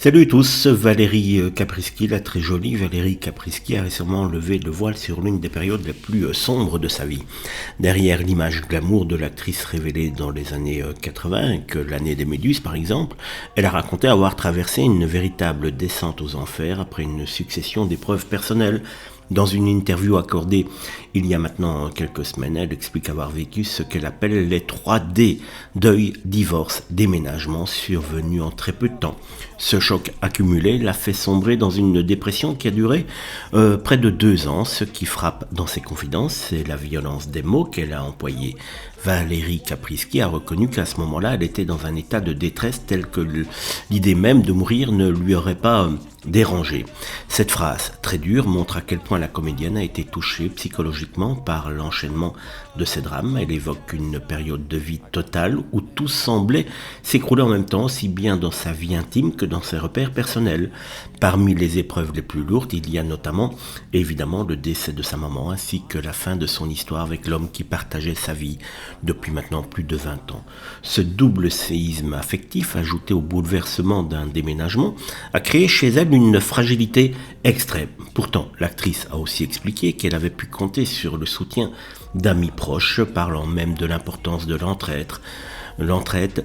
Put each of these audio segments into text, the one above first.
Salut à tous, Valérie Caprisky, la très jolie Valérie Caprisky a récemment levé le voile sur l'une des périodes les plus sombres de sa vie. Derrière l'image glamour de l'actrice révélée dans les années 80, que l'année des Méduses par exemple, elle a raconté avoir traversé une véritable descente aux enfers après une succession d'épreuves personnelles. Dans une interview accordée il y a maintenant quelques semaines, elle explique avoir vécu ce qu'elle appelle les 3D, deuil, divorce, déménagement, survenu en très peu de temps. Ce choc accumulé l'a fait sombrer dans une dépression qui a duré près de 2 ans. Ce qui frappe dans ses confidences, c'est la violence des mots qu'elle a employés. Valérie Caprisky a reconnu qu'à ce moment-là, elle était dans un état de détresse tel que l'idée même de mourir ne lui aurait pas dérangé. Cette phrase, très dure, montre à quel point la comédienne a été touchée psychologiquement par l'enchaînement de ces drames. Elle évoque une période de vie totale où tout semblait s'écrouler en même temps, aussi bien dans sa vie intime que dans ses repères personnels. Parmi les épreuves les plus lourdes, il y a notamment, évidemment, le décès de sa maman, ainsi que la fin de son histoire avec l'homme qui partageait sa vie depuis maintenant plus de 20 ans. Ce double séisme affectif, ajouté au bouleversement d'un déménagement, a créé chez elle une fragilité extrême. Pourtant, l'actrice a aussi expliqué qu'elle avait pu compter sur le soutien d'amis proches, parlant même de l'importance de l'entraide,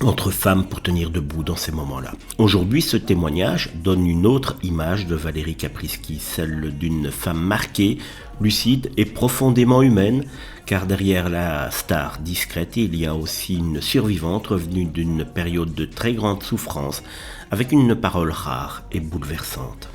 entre femmes pour tenir debout dans ces moments-là. Aujourd'hui, ce témoignage donne une autre image de Valérie Caprisky, celle d'une femme marquée, lucide et profondément humaine, car derrière la star discrète, il y a aussi une survivante revenue d'une période de très grande souffrance, avec une parole rare et bouleversante.